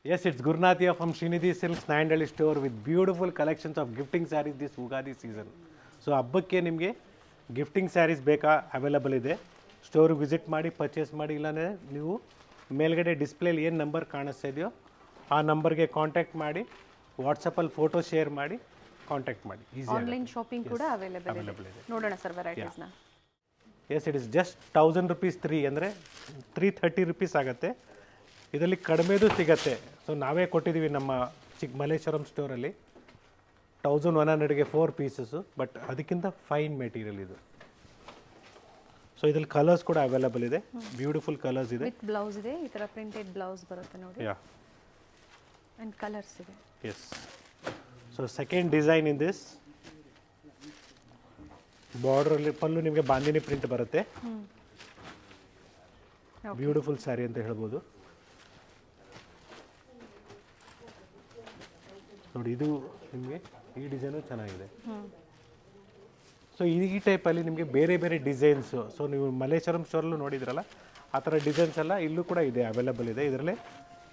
Yes, it's Gurnathia from Srinidhi Silks Nayandali store with beautiful collections of gifting sarees this Ugadi season. So ಹಬ್ಬಕ್ಕೆ ನಿಮಗೆ gifting saris ಬೇಕಾ available ಇದೆ. ಸ್ಟೋರಿಗೆ visit ಮಾಡಿ purchase ಮಾಡಿ, ಇಲ್ಲಾಂದರೆ ನೀವು ಮೇಲ್ಗಡೆ ಡಿಸ್ಪ್ಲೇಲಿ ಏನು ನಂಬರ್ ಕಾಣಿಸ್ತಾ ಇದೆಯೋ ಆ ನಂಬರ್ಗೆ ಕಾಂಟ್ಯಾಕ್ಟ್ ಮಾಡಿ, ವಾಟ್ಸಪ್ಪಲ್ಲಿ ಫೋಟೋ ಶೇರ್ ಮಾಡಿ ಕಾಂಟ್ಯಾಕ್ಟ್ ಮಾಡಿ. ಈಸಿ ಆನ್ಲೈನ್ ಶಾಪಿಂಗ್ ಕೂಡ ಅವೈಲೇಬಲ್ ಇದೆ. ನೋಡೋಣ ಸರ್ ವೆರೈಟೀಸ್ನ. Yes, it is just 1000 rupees 3 ಅಂದರೆ 330 rupees ಆಗುತ್ತೆ. ಇದರಲ್ಲಿ ಕಡಿಮೆದು ಸಿಗತ್ತೆ. ಸೊ ನಾವೇ ಕೊಟ್ಟಿದ್ದೀವಿ ನಮ್ಮ ಮಲ್ಲೇಶ್ವರಂ ಸ್ಟೋರಲ್ಲಿ 1100ಗೆ 4 ಪೀಸಸ್ಸು, ಬಟ್ ಅದಕ್ಕಿಂತ ಫೈನ್ ಮೆಟೀರಿಯಲ್ ಇದು. ಸೊ ಇದ್ರಲ್ಲಿ ಕಲರ್ಸ್ ಕೂಡ ಅವೈಲಬಲ್ ಇದೆ, ಬ್ಯೂಟಿಫುಲ್ ಕಲರ್ಸ್ ಇದೆ. ವಿತ್ ಬ್ಲೌಸ್ ಇದೆ, ಈ ಥರ ಪ್ರಿಂಟೆಡ್ ಬ್ಲೌಸ್ ಬರುತ್ತೆ ನೋಡಿ. ಯಾ, ಆ್ಯಂಡ್ ಕಲರ್ಸ್ ಇದೆ. Yes. So second design in this ಬಾರ್ಡ್ರಲ್ಲಿ ಪಲ್ಲು ನಿಮಗೆ ಬಾಂದಿನಿ ಪ್ರಿಂಟ್ ಬರುತ್ತೆ. ಬ್ಯೂಟಿಫುಲ್ ಸ್ಯಾರಿ ಅಂತ ಹೇಳ್ಬೋದು ನೋಡಿ. ಇದು ನಿಮಗೆ ಈ ಡಿಸೈನು ಚೆನ್ನಾಗಿದೆ. ಸೊ ಈ ಟೈಪಲ್ಲಿ ನಿಮಗೆ ಬೇರೆ ಬೇರೆ ಡಿಸೈನ್ಸು, ಸೊ ನೀವು ಮಲ್ಲೇಶ್ವರಂ ಸ್ಟೋರಲ್ಲೂ ನೋಡಿದ್ರಲ್ಲ ಆ ಥರ ಡಿಸೈನ್ಸ್ ಎಲ್ಲ ಇಲ್ಲೂ ಕೂಡ ಇದೆ, ಅವೈಲಬಲ್ ಇದೆ. ಇದರಲ್ಲೇ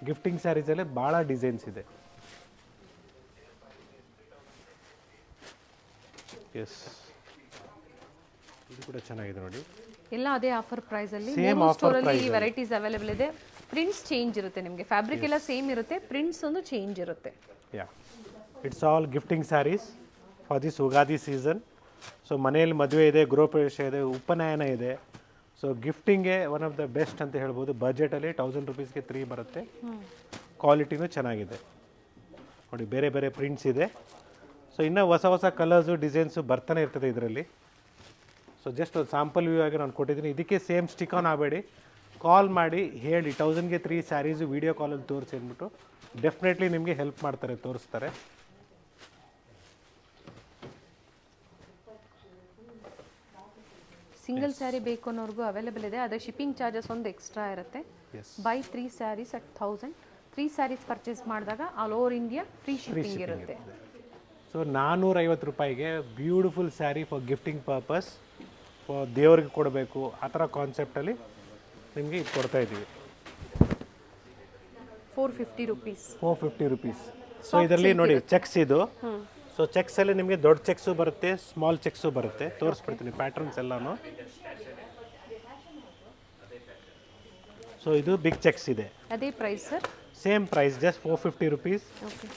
ಗಿಫ್ಟಿಂಗ್ ಸ್ಯಾರೀಸಲ್ಲೇ ಭಾಳ ಡಿಸೈನ್ಸ್ ಇದೆ. ಎಸ್, ಇದು ಕೂಡ ಚೆನ್ನಾಗಿದೆ ನೋಡಿ. ಎಲ್ಲ ಅದೇ ಆಫರ್ ಪ್ರೈಸ್ ಅಲ್ಲಿ same offer price, varieties available ಇದೆ. ಪ್ರಿಂಟ್ಸ್ ಚೇಂಜ್ ಇರುತ್ತೆ ನಿಮಗೆ, ಫ್ಯಾಬ್ರಿಕ್ ಎಲ್ಲ ಸೇಮ್ ಇರುತ್ತೆ, ಪ್ರಿಂಟ್ಸ್ ಒಂದು ಚೇಂಜ್ ಇರುತ್ತೆ. Yeah, it's all gifting saris for this Ugadi season. So ಮನೆಯಲ್ಲಿ ಮದುವೆ ಇದೆ, ಗೃಹಪ್ರವೇಶ ಇದೆ, ಉಪನಯನ ಇದೆ. ಸೊ ಗಿಫ್ಟಿಂಗ್ಗೆ ಒನ್ ಆಫ್ ದ ಬೆಸ್ಟ್ ಅಂತ ಹೇಳ್ಬೋದು. ಬಜೆಟಲ್ಲಿ 1000 rupeesಗೆ 3 ಬರುತ್ತೆ. ಕ್ವಾಲಿಟಿನೂ ಚೆನ್ನಾಗಿದೆ ನೋಡಿ, ಬೇರೆ ಬೇರೆ ಪ್ರಿಂಟ್ಸ್ ಇದೆ. ಸೊ ಇನ್ನೂ ಹೊಸ ಹೊಸ ಕಲರ್ಸು ಡಿಸೈನ್ಸು ಬರ್ತಾನೆ ಇರ್ತದೆ ಇದರಲ್ಲಿ. ಸೊ ಜಸ್ಟ್ ಒಂದು ಸ್ಯಾಂಪಲ್ ವ್ಯೂ ಆಗಿ ನಾನು ಕೊಟ್ಟಿದ್ದೀನಿ. ಇದಕ್ಕೆ ಸೇಮ್ ಸ್ಟಿಕ್ ಆನ್ ಆಗಬೇಡಿ, ಕಾಲ್ ಮಾಡಿ ಹೇಳಿ 1000ಗೆ 3 ಸ್ಯಾರೀಸು ವೀಡಿಯೋ ಕಾಲಲ್ಲಿ ತೋರಿಸಿ ಅಂದ್ಬಿಟ್ಟು ಡೆಫಿನೆಟ್ಲಿ ನಿಮಗೆ ಹೆಲ್ಪ್ ಮಾಡ್ತಾರೆ, ತೋರಿಸ್ತಾರೆ. ಸಿಂಗಲ್ ಸ್ಯಾರಿ ಬೇಕು ಅನ್ನೋರ್ಗೂ ಅವೈಲೇಬಲ್ ಇದೆ. ಅದೇ ಶಿಪ್ಪಿಂಗ್ ಚಾರ್ಜಸ್ ಒಂದು ಎಕ್ಸ್ಟ್ರಾ ಇರುತ್ತೆ. Buy 3 saris at 1000. 3 saris purchase ಮಾಡಿದಾಗ all over India free shipping ಇರುತ್ತೆ. ಸೊ 450 ರೂಪಾಯಿಗೆ beautiful sari for gifting purpose, for ದೇವ್ರಿಗೆ ಕೊಡಬೇಕು ಆ ಥರ ಕಾನ್ಸೆಪ್ಟಲ್ಲಿ ನಿಮಗೆ ಇದು ಕೊಡ್ತಾ ಇದ್ದೀವಿ. 450 rupees. 450 rupees. ಸೊ ಇದರಲ್ಲಿ ನೋಡಿ ಚೆಕ್ಸ್ ಇದು. ಸೊ ಚೆಕ್ಸಲ್ಲಿ ನಿಮಗೆ ದೊಡ್ಡ ಚೆಕ್ಸು ಬರುತ್ತೆ, ಸ್ಮಾಲ್ ಚೆಕ್ಸು ಬರುತ್ತೆ. ತೋರಿಸ್ಬಿಡ್ತೀನಿ ಪ್ಯಾಟರ್ನ್ಸ್ ಎಲ್ಲನೂ. ಸೊ ಇದು ಬಿಗ್ ಚೆಕ್ಸ್ ಇದೆ. ಅದೇ price sir? Same price, just 450 rupees. Okay.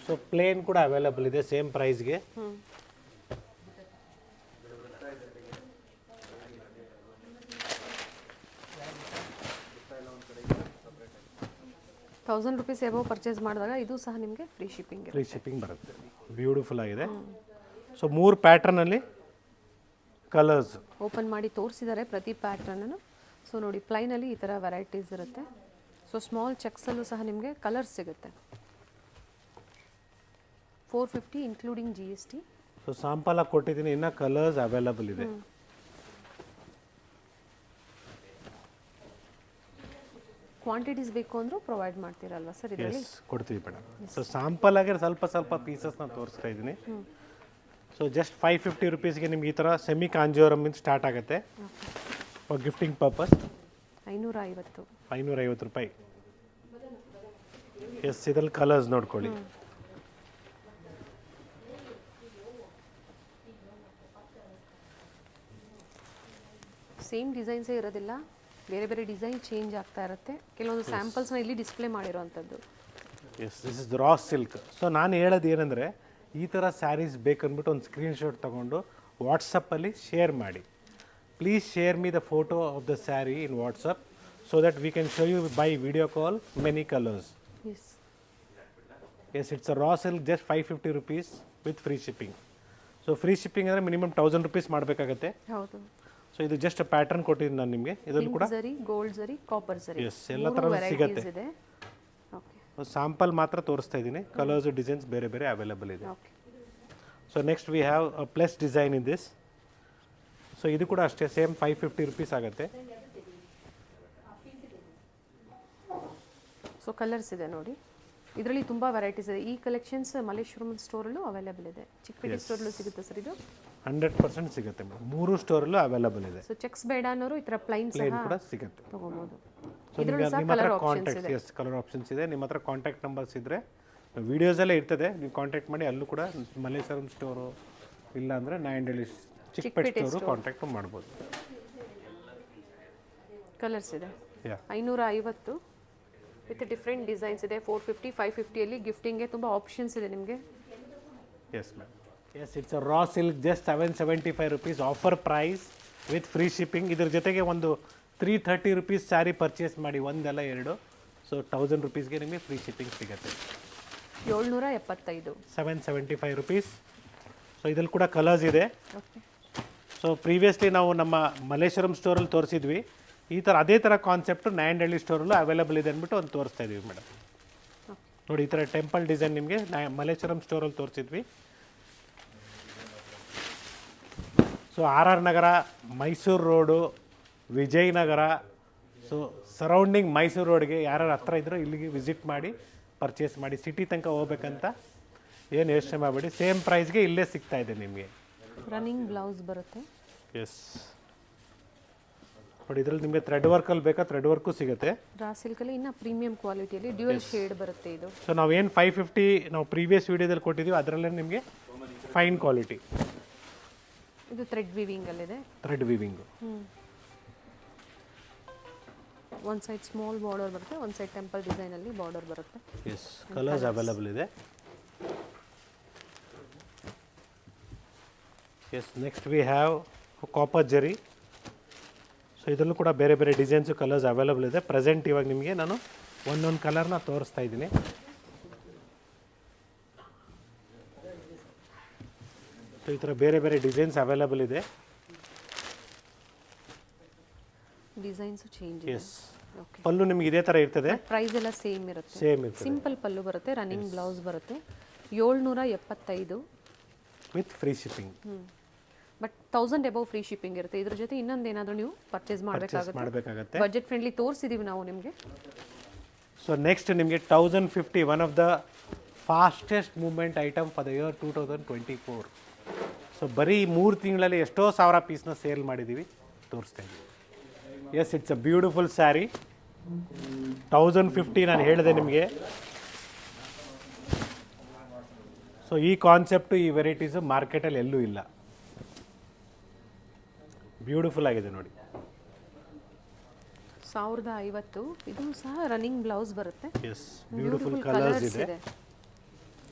So plain ಕೂಡ ಅವೈಲಬಲ್ ಇದೆ ಸೇಮ್ ಪ್ರೈಸ್ಗೆ. 1000 rupees ಎಬೋ ಪರ್ಚೇಸ್ ಮಾಡಿದಾಗ ಇದು ಸಹ ನಿಮಗೆ ಫ್ರೀ ಶಿಪ್ಪಿಂಗ್ ಬರುತ್ತೆ. ಬ್ಯೂಟಿಫುಲ್ ಆಗಿದೆ. ಸೊ 3 ಪ್ಯಾಟರ್ನಲ್ಲಿ ಕಲರ್ಸ್ ಓಪನ್ ಮಾಡಿ ತೋರಿಸಿದ್ದಾರೆ ಪ್ರತಿ ಪ್ಯಾಟ್ರನನ್ನು. ಸೊ ನೋಡಿ, ಪ್ಲೈನಲ್ಲಿ ಈ ಥರ ವೆರೈಟೀಸ್ ಇರುತ್ತೆ. ಸೊ ಸ್ಮಾಲ್ ಚೆಕ್ಸಲ್ಲೂ ಸಹ ನಿಮಗೆ ಕಲರ್ಸ್ ಸಿಗುತ್ತೆ. 450 ಇನ್ಕ್ಲೂಡಿಂಗ್ GST. ಸೊ ಸ್ಯಾಂಪಲ್ ಆಗಿ ಕೊಟ್ಟಿದ್ದೀನಿ, ಇನ್ನು ಕಲರ್ಸ್ ಅವೈಲಬಲ್ ಇದೆ. ಕ್ವಾಂಟಿಟೀಸ್ ಬೇಕು ಅಂದರೂ ಪ್ರೊವೈಡ್ ಮಾಡ್ತೀರಲ್ವಾ ಸರ್ ಇದರಲ್ಲಿ? ಕೊಡ್ತೀವಿ ಮೇಡಮ್. ಸೊ ಸ್ಯಾಂಪಲ್ ಆಗಿ ಸ್ವಲ್ಪ ಪೀಸಸ್ನ ತೋರಿಸ್ತಾ ಇದ್ದೀನಿ. ಸೊ ಜಸ್ಟ್ 550 rupeesಗೆ ನಿಮ್ಗೆ ಈ ಥರ ಸೆಮಿ ಕಾಂಜೀವರಮಿಂದ ಸ್ಟಾರ್ಟ್ ಆಗುತ್ತೆ ಫಾರ್ ಗಿಫ್ಟಿಂಗ್ ಪರ್ಪಸ್. 550 ರೂಪಾಯಿ. ಎಸ್, ಇದರಲ್ಲಿ ಕಲರ್ಸ್ ನೋಡ್ಕೊಳ್ಳಿ. ಸೇಮ್ ಡಿಸೈನ್ಸೇ ಇರೋದಿಲ್ಲ, ಬೇರೆ ಬೇರೆ ಡಿಸೈನ್ ಚೇಂಜ್ ಆಗ್ತಾ ಇರುತ್ತೆ. ಕೆಲವೊಂದು ಸ್ಯಾಂಪಲ್ಸ್ನ ಇಲ್ಲಿ ಡಿಸ್ಪ್ಲೇ ಮಾಡಿರೋವಂಥದ್ದು. Yes, this is raw silk. So ನಾನು ಹೇಳೋದು ಏನಂದರೆ, ಈ ಥರ ಸ್ಯಾರೀಸ್ ಬೇಕಂದ್ಬಿಟ್ಟು ಒಂದು ಸ್ಕ್ರೀನ್ಶಾಟ್ ತೊಗೊಂಡು ವಾಟ್ಸಪ್ಪಲ್ಲಿ ಶೇರ್ ಮಾಡಿ. Please share me the photo of the sari in WhatsApp so that we can show you by video call many colours. Yes, it's a raw silk, just 550 rupees with free shipping. So free shipping ಅಂದರೆ minimum 1000 rupees ಮಾಡಬೇಕಾಗತ್ತೆ. ಹೌದು. So ಇದು just pattern ಕೊಟ್ಟಿದ್ದೀನಿ ನಾನು ನಿಮಗೆ. ಇದನ್ನು ಕೂಡ gold ಜರಿ, ಕಾಪರ್ ಜರಿ, ಎಸ್, ಎಲ್ಲ ಥರ ಸಿಗುತ್ತೆ. ಸ್ಯಾಂಪಲ್ ಮಾತ್ರ ತೋರಿಸ್ತಾ ಇದ್ದೀನಿ, ಕಲರ್ಸ್ ಡಿಸೈನ್ಸ್ ಬೇರೆ ಬೇರೆ ಅವೈಲಬಲ್ ಇದೆ. So next we have a plus design in this. So ಇದು ಕೂಡ ಅಷ್ಟೇ ಸೇಮ್ 550 rupees ಆಗುತ್ತೆ. ಸೊ ಕಲರ್ಸ್ ಇದೆ ನೋಡಿ. ಇದರಲ್ಲಿ ತುಂಬ ವೆರೈಟೀಸ್ ಇದೆ. ಈ ಕಲೆಕ್ಷನ್ಸ್ ಮಲ್ಲೇಶ್ವರಂ ಸ್ಟೋರಲ್ಲೂ ಅವೈಲೇಬಲ್ ಇದೆ, ಚಿಕ್ಕಪೇಟೆ ಸ್ಟೋರಲ್ಲೂ ಸಿಗುತ್ತೆ ಸರ್ ಇದು. 100% ಸಿಗುತ್ತೆ ಮೇಡಮ್. 3 ಸ್ಟೋರಲ್ಲೂ ಅವೈಲೇಬಲ್ ಇದೆ. ಸೊ ಚೆಕ್ಸ್ ಬೇಡ ಅನ್ನೋರು ಈ ಥರ ಪ್ಲೈನ್ ಪ್ಲೇನ್ ಕೂಡ ಸಿಗುತ್ತೆ. ತೊಗೋಬೋದು. ಸೊ ನಿಮ್ಮ ಹತ್ರ ಕಾಂಟ್ಯಾಕ್ಟ್ಸ್, ಎಸ್ ಕಲರ್ ಆಪ್ಷನ್ಸ್ ಇದೆ. ನಿಮ್ಮ ಹತ್ರ ಕಾಂಟ್ಯಾಕ್ಟ್ ನಂಬರ್ಸ್ ಇದ್ದರೆ ವೀಡಿಯೋಸಲ್ಲೇ ಇರ್ತದೆ, ನೀವು ಕಾಂಟ್ಯಾಕ್ಟ್ ಮಾಡಿ. ಅಲ್ಲೂ ಕೂಡ ಮಲ್ಲೇಶ್ವರಂ ಸ್ಟೋರು ಇಲ್ಲ ಅಂದರೆ ನಾಯಂಡಹಳ್ಳಿ ಚಿಕ್ಕಪೇಟೆ ಸ್ಟೋರು ಕಾಂಟ್ಯಾಕ್ಟ್ ಮಾಡ್ಬೋದು. ಕಲರ್ಸ್ ಇದೆ ಯಾ 550 ವಿತ್ ಡಿಫ್ರೆಂಟ್ ಡಿಸೈನ್ಸ್ ಇದೆ. 450 550 ಗಿಫ್ಟಿಂಗ್ಗೆ ತುಂಬ ಆಪ್ಷನ್ಸ್ ಇದೆ ನಿಮಗೆ. Yes ma'am. Yes, it's a raw silk, just 775 rupees offer price with free shipping. ಇದ್ರ ಜೊತೆಗೆ ಒಂದು 330 rupees ಸ್ಯಾರಿ ಪರ್ಚೇಸ್ ಮಾಡಿ, ಒಂದಲ್ಲ ಎರಡು, ಸೊ 1000 rupeesಗೆ ನಿಮಗೆ ಫ್ರೀ ಶಿಪ್ಪಿಂಗ್ ಸಿಗುತ್ತೆ. 775 775 rupees. ಸೊ ಇದ್ರಲ್ಲಿ ಕೂಡ ಕಲರ್ಸ್ ಇದೆ. ಓಕೆ. ಸೊ ಪ್ರೀವಿಯಸ್ಲಿ ನಾವು ನಮ್ಮ ಮಲ್ಲೇಶ್ವರಂ ಸ್ಟೋರಲ್ಲಿ ತೋರಿಸಿದ್ವಿ. ಈ ಥರ ಅದೇ ಥರ ಕಾನ್ಸೆಪ್ಟು ನಾಯಂಡಹಳ್ಳಿ ಸ್ಟೋರಲ್ಲೂ ಅವೈಲೇಬಲ್ ಇದೆ ಅಂದ್ಬಿಟ್ಟು ಒಂದು ತೋರಿಸ್ತಾ ಇದ್ದೀವಿ ಮೇಡಮ್. ನೋಡಿ, ಈ ಥರ ಟೆಂಪಲ್ ಡಿಸೈನ್ ನಿಮಗೆ ಮಲ್ಲೇಶ್ವರಂ ಸ್ಟೋರಲ್ಲಿ ತೋರಿಸಿದ್ವಿ. So RR Nagar, Mysuru road, Vijayanagar, so surrounding Mysuru ರೋಡ್ಗೆ ಯಾರು ಹತ್ರ ಇದ್ದರೂ ಇಲ್ಲಿಗೆ ವಿಸಿಟ್ ಮಾಡಿ ಪರ್ಚೇಸ್ ಮಾಡಿ. ಸಿಟಿ ತನಕ ಹೋಗ್ಬೇಕಂತ ಏನು ಯೋಚನೆ ಮಾಡಬೇಡಿ, ಸೇಮ್ ಪ್ರೈಸ್ಗೆ ಇಲ್ಲೇ ಸಿಗ್ತಾ ಇದೆ ನಿಮಗೆ. ರನ್ನಿಂಗ್ ಬ್ಲೌಸ್ ಬರುತ್ತೆ. ಎಸ್ ನೋಡಿ, ಇದರಲ್ಲಿ ನಿಮಗೆ ಥ್ರೆಡ್ ವರ್ಕಲ್ಲಿ ಬೇಕಾ ಥ್ರೆಡ್ ವರ್ಕು ಸಿಗುತ್ತೆ. ರಾ ಸಿಲ್ಕಲ್ಲಿ ಇನ್ನು ಪ್ರೀಮಿಯಂ ಕ್ವಾಲಿಟಿಯಲ್ಲಿ ಡ್ಯೂಯಲ್ ಶೇಡ್ ಬರುತ್ತೆ ಇದು. ಸೊ ನಾವೇನು 550 ನಾವು ಪ್ರೀವಿಯಸ್ ವೀಡಿಯೋದಲ್ಲಿ ಕೊಟ್ಟಿದ್ದೀವಿ, ಅದರಲ್ಲೇ ನಿಮಗೆ ಫೈನ್ ಕ್ವಾಲಿಟಿ. ಇದು ಥ್ರೆಡ್ ವಿವಿಂಗಲ್ಲಿದೆ. Thread weaving. ಒಂದು ಸೈಡ್ ಸ್ಮಾಲ್ ಬಾರ್ಡರ್ ಬರುತ್ತೆ, ಒಂದು ಸೈಡ್ ಟೆಂಪಲ್ ಡಿಸೈನಲ್ಲಿ ಬಾರ್ಡರ್ ಬರುತ್ತೆ. ಎಸ್, ಕಲರ್ಸ್ ಅವೈಲೇಬಲ್ ಇದೆ. Yes, next we have copper zari. So ಇದರಲ್ಲೂ ಕೂಡ ಬೇರೆ ಬೇರೆ ಡಿಸೈನ್ಸು ಕಲರ್ಸ್ ಅವೈಲೇಬಲ್ ಇದೆ. ಪ್ರೆಸೆಂಟ್ ಇವಾಗ ನಿಮಗೆ ನಾನು ಒಂದೊಂದು ಕಲರ್ನ ತೋರಿಸ್ತಾ ಇದ್ದೀನಿ. ಸೊ ಈ ಥರ ಬೇರೆ ಬೇರೆ ಡಿಸೈನ್ಸ್ ಅವೈಲೇಬಲ್ ಇದೆ. Designs change. ಎಸ್, ಪಲ್ಲು ನಿಮ್ಗೆ ಇದೇ ಥರ ಇರ್ತದೆ. ಪ್ರೈಸ್ ಎಲ್ಲ ಸೇಮ್ ಇರುತ್ತೆ. ಸೇಮ್ ಇರ್ತದೆ. ಸಿಂಪಲ್ ಪಲ್ಲು ಬರುತ್ತೆ, ರನ್ನಿಂಗ್ ಬ್ಲೌಸ್ ಬರುತ್ತೆ. 775 with free shipping. But 1000 above free shipping ಇರುತ್ತೆ. ಇದ್ರ ಜೊತೆ ಇನ್ನೊಂದು ಏನಾದರೂ ನೀವು ಪರ್ಚೇಸ್ ಮಾಡಬೇಕಾಗುತ್ತೆ. ಬಜೆಟ್ ಫ್ರೆಂಡ್ಲಿ ತೋರಿಸಿದ್ದೀವಿ ನಾವು ನಿಮಗೆ. ಸೊ ನೆಕ್ಸ್ಟ್ ನಿಮಗೆ 1050, one of the fastest movement item for the year 2024. So ಬರೀ 3 ತಿಂಗಳಲ್ಲಿ ಎಷ್ಟೋ ಸಾವಿರ ಪೀಸ್ನ ಸೇಲ್ ಮಾಡಿದ್ದೀವಿ, ತೋರಿಸ್ತಾ ಇದ್ದೀವಿ. Yes, it's a beautiful sari. 1050 ನಾನು ಹೇಳಿದೆ ನಿಮಗೆ. ಸೊ ಈ ಕಾನ್ಸೆಪ್ಟು, ಈ ವೆರೈಟೀಸು ಮಾರ್ಕೆಟಲ್ಲಿ ಎಲ್ಲೂ ಇಲ್ಲ. ಬ್ಯೂಟಿಫುಲ್ ಆಗಿದೆ ನೋಡಿ. 1050. ಇದು ಸಹ ರನ್ನಿಂಗ್ ಬ್ಲೌಸ್ ಬರುತ್ತೆ. ಎಸ್, ಬ್ಯೂಟಿಫುಲ್ ಕಲರ್ಸ್ ಇದೆ.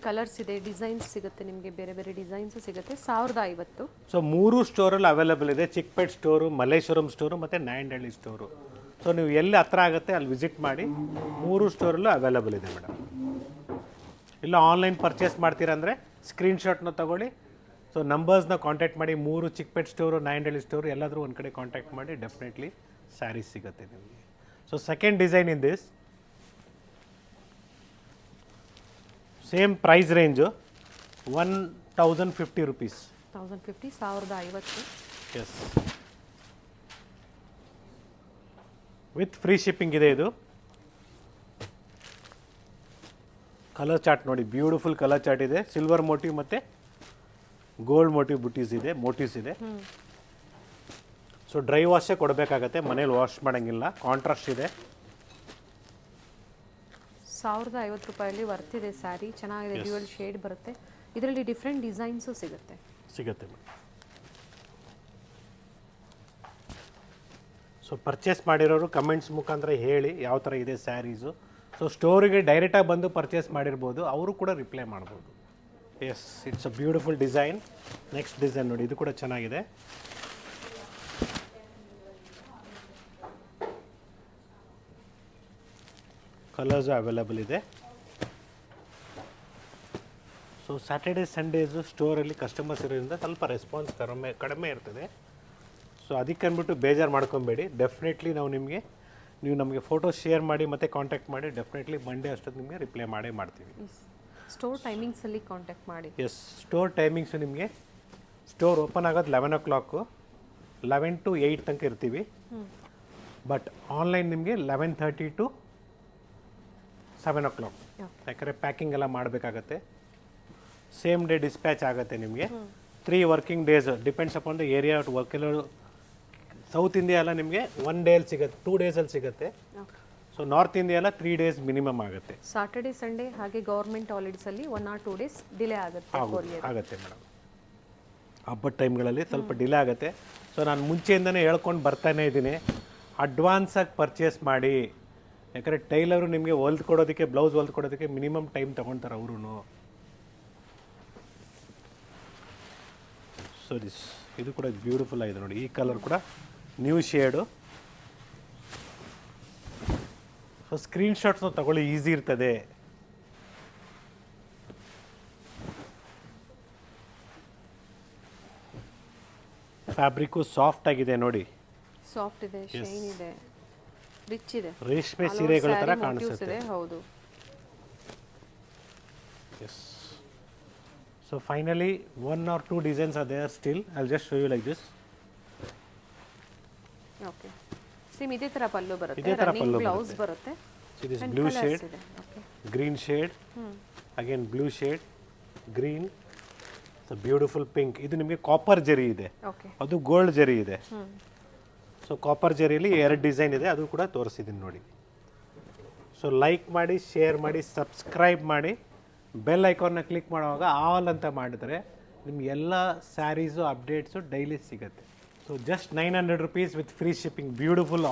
ಕಲರ್ಸ್ ಇದೆ, ಡಿಸೈನ್ಸ್ ಸಿಗುತ್ತೆ ನಿಮಗೆ, ಬೇರೆ ಬೇರೆ ಡಿಸೈನ್ಸು ಸಿಗುತ್ತೆ. 1050. ಸೊ 3 ಸ್ಟೋರಲ್ಲಿ ಅವೈಲೇಬಲ್ ಇದೆ. ಚಿಕ್ಕಪೇಟೆ ಸ್ಟೋರು, ಮಲ್ಲೇಶ್ವರಂ ಸ್ಟೋರು ಮತ್ತು ನಾಯಂಡಹಳ್ಳಿ ಸ್ಟೋರು. ಸೊ ನೀವು ಎಲ್ಲಿ ಹತ್ರ ಆಗುತ್ತೆ ಅಲ್ಲಿ ವಿಸಿಟ್ ಮಾಡಿ. 3 ಸ್ಟೋರಲ್ಲೂ ಅವೈಲೇಬಲ್ ಇದೆ ಮೇಡಮ್. ಇಲ್ಲ ಆನ್ಲೈನ್ ಪರ್ಚೇಸ್ ಮಾಡ್ತೀರಂದರೆ ಸ್ಕ್ರೀನ್ಶಾಟ್ನ ತೊಗೊಳ್ಳಿ. ಸೊ ನಂಬರ್ಸ್ನ ಕಾಂಟ್ಯಾಕ್ಟ್ ಮಾಡಿ. 3 ಚಿಕ್ಕಪೇಟೆ ಸ್ಟೋರು, ನಾಯಂಡಹಳ್ಳಿ ಸ್ಟೋರು ಎಲ್ಲಾದರೂ ಒಂದು ಕಡೆ ಕಾಂಟ್ಯಾಕ್ಟ್ ಮಾಡಿ. ಡೆಫಿನೆಟ್ಲಿ ಸ್ಯಾರೀಸ್ ಸಿಗುತ್ತೆ ನಿಮಗೆ. So second design in this, same price range 1050 rupees. 1050. Yes, with free shipping ಇದೆ ಇದು. ಕಲರ್ ಚಾರ್ಟ್ ನೋಡಿ, ಬ್ಯೂಟಿಫುಲ್ ಕಲರ್ ಚಾರ್ಟ್ ಇದೆ. ಸಿಲ್ವರ್ ಮೋಟಿವ್ ಮತ್ತು ಗೋಲ್ಡ್ ಮೋಟಿವ್ಸ್ ಇದೆ. ಸೊ ಡ್ರೈ ವಾಶೇ ಕೊಡಬೇಕಾಗತ್ತೆ, ಮನೇಲಿ ವಾಶ್ ಮಾಡೋಂಗಿಲ್ಲ. ಕಾಂಟ್ರಾಸ್ಟ್ ಇದೆ. 1050 ರೂಪಾಯಲ್ಲಿ ವರ್ತಿದೆ ಸ್ಯಾರಿ. ಚೆನ್ನಾಗಿದೆ, ಡ್ಯೂಯಲ್ ಶೇಡ್ ಬರುತ್ತೆ. ಇದರಲ್ಲಿ ಡಿಫ್ರೆಂಟ್ ಡಿಸೈನ್ಸು ಸಿಗುತ್ತೆ. ಸೊ ಪರ್ಚೇಸ್ ಮಾಡಿರೋರು ಕಮೆಂಟ್ಸ್ ಮುಖಾಂತರ ಹೇಳಿ ಯಾವ ಥರ ಇದೆ ಸ್ಯಾರೀಸು. ಸೊ ಸ್ಟೋರಿಗೆ ಡೈರೆಕ್ಟಾಗಿ ಬಂದು ಪರ್ಚೇಸ್ ಮಾಡಿರ್ಬೋದು, ಅವರು ಕೂಡ ರಿಪ್ಲೈ ಮಾಡ್ಬೋದು. Yes, it's a beautiful design. Next design ನೋಡಿ, ಇದು ಕೂಡ ಚೆನ್ನಾಗಿದೆ. ಕಲರ್ಸು ಅವೈಲೇಬಲ್ ಇದೆ. ಸೊ ಸ್ಯಾಟರ್ಡೇ ಸಂಡೇಸು ಸ್ಟೋರಲ್ಲಿ ಕಸ್ಟಮರ್ಸ್ ಇರೋದ್ರಿಂದ ಸ್ವಲ್ಪ ರೆಸ್ಪಾನ್ಸ್ ಕಡಿಮೆ ಇರ್ತದೆ. ಸೊ ಅದಕ್ಕೆ ಅಂದ್ಬಿಟ್ಟು ಬೇಜಾರು ಮಾಡ್ಕೊಬೇಡಿ. ಡೆಫಿನೆಟ್ಲಿ ನೀವು ನಮಗೆ ಫೋಟೋ ಶೇರ್ ಮಾಡಿ ಮತ್ತು ಕಾಂಟ್ಯಾಕ್ಟ್ ಮಾಡಿ. ಡೆಫಿನೆಟ್ಲಿ ಮಂಡೇ ಅಷ್ಟೊತ್ತು ನಿಮಗೆ ರಿಪ್ಲೈ ಮಾಡ್ತೀವಿ. ಸ್ಟೋರ್ ಟೈಮಿಂಗ್ಸಲ್ಲಿ ಕಾಂಟ್ಯಾಕ್ಟ್ ಮಾಡಿ. ಎಸ್, ಸ್ಟೋರ್ ಟೈಮಿಂಗ್ಸು ನಿಮಗೆ ಸ್ಟೋರ್ ಓಪನ್ ಆಗೋದು 11 o'clock, 11 to 8 ತನಕ ಇರ್ತೀವಿ. ಬಟ್ ಆನ್ಲೈನ್ ನಿಮಗೆ 11:30 to 7 o'clock. ಯಾಕಂದರೆ ಪ್ಯಾಕಿಂಗ್ ಎಲ್ಲ ಮಾಡಬೇಕಾಗತ್ತೆ. ಸೇಮ್ ಡೇ ಡಿಸ್ಪ್ಯಾಚ್ ಆಗುತ್ತೆ ನಿಮಗೆ. 3 working days depends upon the area ಕೆಲವರು ಸೌತ್ ಇಂಡಿಯಾ ಎಲ್ಲ ನಿಮಗೆ 1 ಡೇಯಲ್ಲಿ ಸಿಗುತ್ತೆ, 2 ಡೇಸಲ್ಲಿ ಸಿಗುತ್ತೆ. ಸೊ ನಾರ್ತ್ ಇಂಡಿಯಾ ಎಲ್ಲ 3 ಡೇಸ್ ಮಿನಿಮಮ್ ಆಗುತ್ತೆ. ಸಾಟರ್ಡೆ ಸಂಡೇ ಹಾಗೆ ಗೌರ್ಮೆಂಟ್ ಹಾಲಿಡೇಸಲ್ಲಿ 1 or 2 ಡೇಸ್ ಡಿಲೇ ಆಗುತ್ತೆ ಕೊರಿಯರ್. ಆಗುತ್ತೆ ಮೇಡಮ್. ಹಬ್ಬದ ಟೈಮ್ಗಳಲ್ಲಿ ಸ್ವಲ್ಪ ಡಿಲೇ ಆಗುತ್ತೆ. ಸೊ ನಾನು ಮುಂಚೆಯಿಂದನೇ ಹೇಳ್ಕೊಂಡು ಬರ್ತಾನೇ ಇದ್ದೀನಿ, ಅಡ್ವಾನ್ಸಾಗಿ ಪರ್ಚೇಸ್ ಮಾಡಿ. ಯಾಕಂದರೆ ಟೈಲರು ನಿಮಗೆ ಹೊಲ್ದು ಕೊಡೋದಕ್ಕೆ, ಬ್ಲೌಸ್ ಹೊಲ್ದು ಕೊಡೋದಕ್ಕೆ ಮಿನಿಮಮ್ ಟೈಮ್ ತೊಗೊಳ್ತಾರೆ ಅವರು. ಸೊ ಇದು ಕೂಡ ಬ್ಯೂಟಿಫುಲ್ ಆಗಿದೆ ನೋಡಿ. ಈ ಕಲರ್ ಕೂಡ ನ್ಯೂ ಶೇಡು. ಸೊ ಸ್ಕ್ರೀನ್ಶಾಟ್ಸ್ನ ತಗೊಳ್ಳಿ, ಈಸಿ ಇರ್ತದೆ. ಫ್ಯಾಬ್ರಿಕ್ಕು ಸಾಫ್ಟ್ ಆಗಿದೆ ನೋಡಿ. ಸಾಫ್ಟ್ ಇದೆ, ಶೈನ್ ಇದೆ, ರಿಚ್ ಇದೆ, ರೇಷ್ಮೆ ಸೀರೆಗಳ ಥರ ಕಾಣಿಸುತ್ತೆ. ಹೌದು. Yes. So finally 1 or 2 designs are there still. I just show you like this. Okay, same ಇದೇ ಥರ ಪಲ್ಲು ಬರುತ್ತೆ, ಇದೇ ಥರ ಪಲ್ಲು ಬ್ಲೌಸ್ ಬರುತ್ತೆ. So this blue shade, green shade, again blue shade, green, so beautiful pink. ಇದು ನಿಮಗೆ ಕಾಪರ್ ಜರಿ ಇದೆ, ಓಕೆ, ಅದು ಗೋಲ್ಡ್ ಜರಿ ಇದೆ. ಸೊ ಕಾಪರ್ ಜರಿಯಲ್ಲಿ 2 ಡಿಸೈನ್ ಇದೆ, ಅದು ಕೂಡ ತೋರಿಸಿದ್ದೀನಿ ನೋಡಿ. ಸೊ ಲೈಕ್ ಮಾಡಿ, ಶೇರ್ ಮಾಡಿ, ಸಬ್ಸ್ಕ್ರೈಬ್ ಮಾಡಿ, ಬೆಲ್ ಐಕಾನ್ನ ಕ್ಲಿಕ್ ಮಾಡುವಾಗ ಆಲ್ ಅಂತ ಮಾಡಿದರೆ ನಿಮ್ಗೆ ಎಲ್ಲ ಸ್ಯಾರೀಸು ಅಪ್ಡೇಟ್ಸು ಡೈಲಿ ಸಿಗುತ್ತೆ. So just 900 rupees with free shipping. Beautiful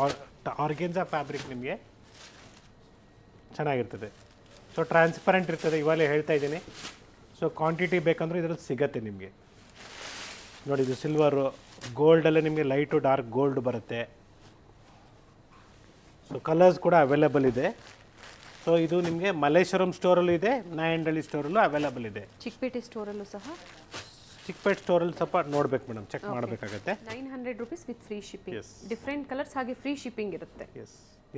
organza fabric ನಿಮಗೆ ಚೆನ್ನಾಗಿರ್ತದೆ. ಸೊ ಟ್ರಾನ್ಸ್ಪರೆಂಟ್ ಇರ್ತದೆ, ಇವಾಗಲೇ ಹೇಳ್ತಾ ಇದ್ದೀನಿ. ಸೊ ಕ್ವಾಂಟಿಟಿ ಬೇಕಂದ್ರೆ ಇದರಲ್ಲಿ ಸಿಗತ್ತೆ ನಿಮಗೆ ನೋಡಿ. ಇದು ಸಿಲ್ವರು, ಗೋಲ್ಡಲ್ಲೇ ನಿಮಗೆ ಲೈಟು ಡಾರ್ಕ್ ಗೋಲ್ಡ್ ಬರುತ್ತೆ. ಸೊ ಕಲರ್ಸ್ ಕೂಡ ಅವೈಲೇಬಲ್ ಇದೆ. ಸೊ ಇದು ನಿಮಗೆ ಮಲ್ಲೇಶ್ವರಂ ಸ್ಟೋರಲ್ಲೂ ಇದೆ, ನಾಯಂಡಳ್ಳಿ ಸ್ಟೋರಲ್ಲೂ ಅವೈಲೇಬಲ್ ಇದೆ. ಚಿಕ್ಕಪೇಟೆ ಸ್ಟೋರಲ್ಲೂ ಸಹ. ಚಿಕ್ಕಪೇಟೆ ಸ್ಟೋರಲ್ಲಿ ಸ್ವಲ್ಪ ನೋಡ್ಬೇಕು ಮೇಡಮ್, ಚೆಕ್ ಮಾಡಬೇಕಾಗತ್ತೆ. 900 rupees with free shipping. Different colours ಹಾಗೆ ಫ್ರೀ ಶಿಪ್ಪಿಂಗ್ ಇರುತ್ತೆ.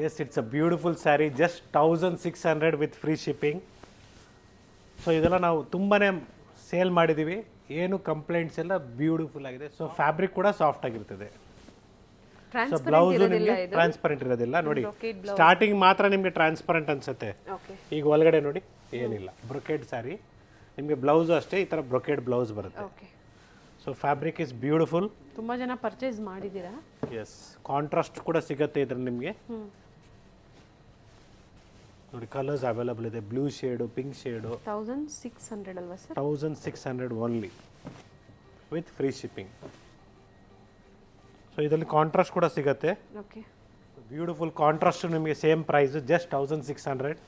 Yes, it's a beautiful sari. Just 1600 with free shipping. So ಇದೆಲ್ಲ ನಾವು ತುಂಬಾ ಸೇಲ್ ಮಾಡಿದ್ದೀವಿ, ಏನು ಕಂಪ್ಲೇಂಟ್ಸ್ ಎಲ್ಲ. ಬ್ಯೂಟಿಫುಲ್ ಆಗಿದೆ. ಸೊ ಫ್ಯಾಬ್ರಿಕ್ ಕೂಡ ಸಾಫ್ಟ್ ಆಗಿರ್ತದೆ. ಸೊ ಬ್ಲೌಸ್ ನಿಮಗೆ ಟ್ರಾನ್ಸ್ಪರೆಂಟ್ ಇರೋದಿಲ್ಲ ನೋಡಿ. ಸ್ಟಾರ್ಟಿಂಗ್ ಮಾತ್ರ ನಿಮಗೆ ಟ್ರಾನ್ಸ್ಪರೆಂಟ್ ಅನ್ಸುತ್ತೆ, ಈಗ ಒಳಗಡೆ ನೋಡಿ ಏನಿಲ್ಲ. ಬ್ರೊಕೇಡ್ ಸ್ಯಾರಿ ನಿಮಗೆ, ಬ್ಲೌಸು ಅಷ್ಟೇ ಈ ಥರ ಬ್ರೊಕೇಡ್ ಬ್ಲೌಸ್ ಬರುತ್ತೆ. So fabric is beautiful. ತುಂಬ ಜನ ಪರ್ಚೇಸ್ ಮಾಡಿದ್ದೀರಾ. ಎಸ್, ಕಾಂಟ್ರಾಸ್ಟ್ ಕೂಡ ಸಿಗುತ್ತೆ ಇದ್ರಲ್ಲಿ ನಿಮಗೆ ನೋಡಿ. ಕಲರ್ಸ್ ಅವೈಲೇಬಲ್ ಇದೆ, ಬ್ಲೂ ಶೇಡು, ಪಿಂಕ್ ಶೇಡು. 1600 ಅಲ್ವಾ sir? 1600 only with free shipping. So ಇದರಲ್ಲಿ ಕಾಂಟ್ರಾಸ್ಟ್ ಕೂಡ ಸಿಗುತ್ತೆ. ಓಕೆ, ಬ್ಯೂಟಿಫುಲ್ ಕಾಂಟ್ರಾಸ್ಟ್ ನಿಮಗೆ ಸೇಮ್ ಪ್ರೈಸ್, ಜಸ್ಟ್ 1600.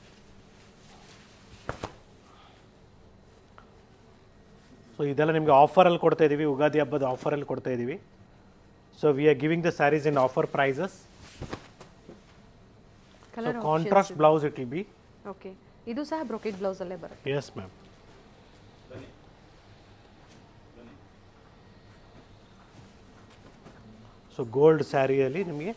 ಸೊ ಇದೆಲ್ಲ ನಿಮಗೆ ಆಫರಲ್ಲಿ ಕೊಡ್ತಾ ಇದ್ದೀವಿ, ಯುಗಾದಿ ಹಬ್ಬದ ಆಫರಲ್ಲಿ ಕೊಡ್ತಾ ಇದ್ದೀವಿ. So we are giving the saris in offer prices. So contrast blouse it will be. Okay, ಇದು ಸಹ ಬ್ರೊಕೆಟ್ ಬ್ಲೌಸ್ ಅಲ್ಲೇ ಬರುತ್ತೆ. Yes ma'am. ಸೊ ಗೋಲ್ಡ್ ಸ್ಯಾರಿಯಲ್ಲಿ ನಿಮಗೆ